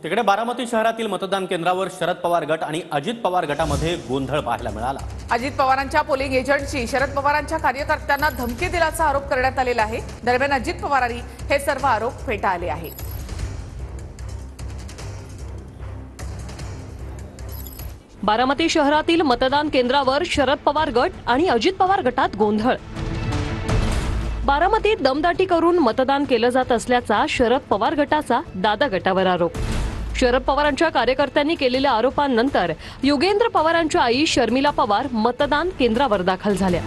तिकडे बारामती शहरातील मतदान केंद्रावर शरद पवार गट आणि अजित पवार गटामध्ये गोंधळ पाहायला मिळाला। अजित पवारांच्या पोलिंग एजंटची शरद पवारांच्या कार्यकर्त्यांना धमकी दिल्याचा आरोप करण्यात आलेला आहे। दरम्यान अजित पवारांनी हे सर्व आरोप फेटाळले आहेत। बारामती शहरातील मतदान केंद्रावर शरद पवार गट आणि अजित पवार गटात गोंधळ। बारामतीत दमदाटी करून मतदान केलं जात असल्याचा शरद पवार गटाचा दादा गटावर आरोप। शरद पवारांच्या कार्यकर्त्यांनी केलेल्या आरोपांनंतर युगेंद्र पवारांच्या आई शर्मिला पवार मतदान केंद्रावर दाखल झाल्या।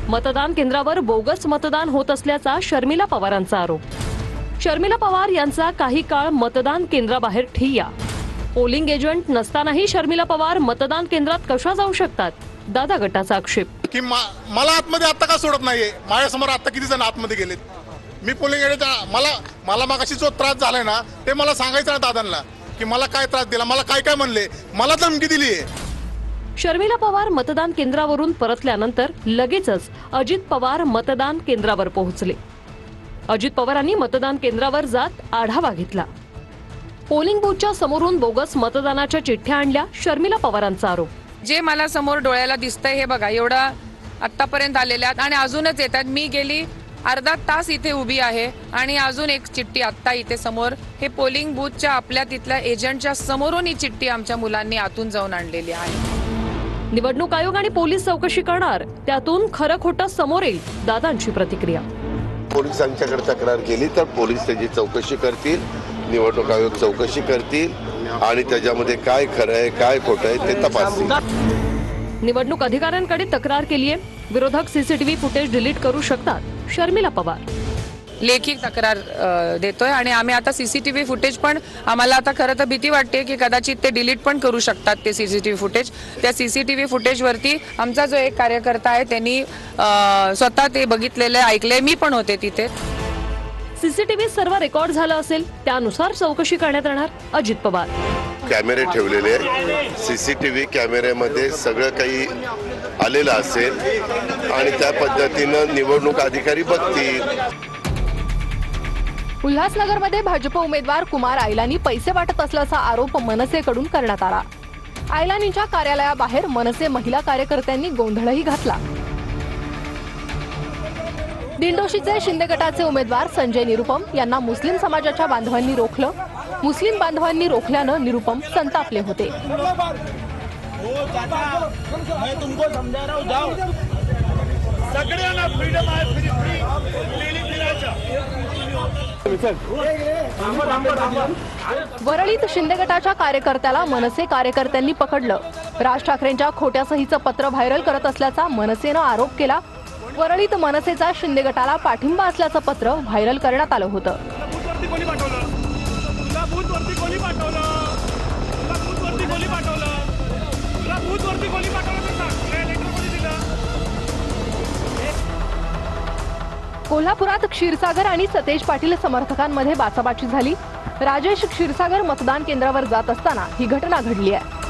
मतदान केंद्रावर बोगस मतदान होत असल्याचा शर्मिला पवारांचा आरोप। शर्मिला पवार यांचा काही काळ मतदान केंद्राबाहेर ठिय्या। पोलिंग एजंट नसतानाही शर्मिला पवार मतदान केंद्रात कशा जाऊ शकतात, दादा गटाचा आक्षेप। की मला आतमध्ये आता का सोडत नाहीये, माझ्यासमोर आता किती जण आतमध्ये गेलेत। मी पोलिंग एजंट, मला मागाशी जो त्रास झालाय ना ते मला सांगायचं ना दादांना की मला काय त्रास दिला, मला काय काय म्हणले, मला धमकी दिली आहे। शर्मिला पवार मतदान केंद्रावरून परतल्यानंतर लगेचच अजित पवार मतदान केंद्रावर पोहोचले। अजित पवारांनी मतदान केंद्रावर जात आढावा घेतला। पोलिंग बूथच्या समोरून बोगस मतदानाच्या चिठ्ठ्या आणल्या, शर्मिला पवारांचा आरोप। जे मला समोर डोळ्याला दिसतंय हे बघा, एवढा आतापर्यंत आलेल्या आहेत आणि अजूनच येतात। मी गेली अर्धा तास इथे उभी आहे आणि अजून एक चिठ्ठी आत्ता इथे समोर, हे पोलिंग बूथच्या आपल्या तिथल्या एजंटच्या समोरून ही चिठ्ठी आमच्या मुलांनी आतून जाऊन आणलेली आहे। निवडणूक आयोग आणि पोलीस चौकशी करणार, त्यातून खरं खोटं समोर येईल, दादांची प्रतिक्रिया। पोलिसांच्याकडे तक्रार केली तर पोलीस त्याची चौकशी करतील, निवडणूक आयोग चौकशी करतील आणि त्याच्यामध्ये काय खरं आहे काय खोटं आहे ते तपासतील। निवडणूक अधिकाऱ्यांकडे तक्रार केली आहे, विरोधक सीसीटीव्ही फुटेज डिलीट करू शकतात, शर्मिला पवार। लेखी तक्रार देतोय आणि आम्ही आता सीसीटीव्ही फुटेज पण, आम्हाला आता खरं तर भीती वाटते की कदाचित ते डिलीट पण करू शकतात ते सीसीटीव्ही फुटेज। त्या सीसीटीव्ही फुटेज वरती आमचा जो एक कार्यकर्ता आहे त्यांनी स्वतः ते ऐकलेलं ऐकले, मी पण होते तिथे। सीसीटीव्ही सर्व रेकॉर्ड झालं असेल त्यानुसार चौकशी करण्यात येणार, अजित पवार। कॅमेरे ठेवलेले, सीसीटीव्ही कॅमेऱ्यामध्ये सगळं काही आलेलं असेल आणि त्या पद्धतीनं निवडणूक अधिकारी बघतील। उल्हासनगरमध्ये भाजप उमेदवार कुमार आयलानी पैसे वाटत असल्याचा आरोप मनसेकडून करण्यात आला। आयलानींच्या कार्यालयाबाहेर मनसे महिला कार्यकर्त्यांनी गोंधळही घातला। दिंडोशीचे शिंदे गटाचे उमेदवार संजय निरुपम यांना मुस्लिम समाजाच्या बांधवांनी रोखलं। मुस्लिम बांधवांनी रोखल्यानं निरुपम संतापले होते। वरळीत शिंदे गटाच्या कार्यकर्त्याला मनसे कार्यकर्त्यांनी पकडलं। राज ठाकरेंच्या खोट्या सहीचं पत्र व्हायरल करत असल्याचा मनसेनं आरोप केला। वरळीत मनसेचा शिंदे गटाला पाठिंबा असल्याचं पत्र व्हायरल करण्यात आलं होतं। कोल्हापुरात क्षीरसागर आणि सतेज पाटील समर्थकांमध्ये बाचाबाची झाली। राजेश क्षीरसागर मतदान केंद्रावर जात असताना ही घटना घडली आहे।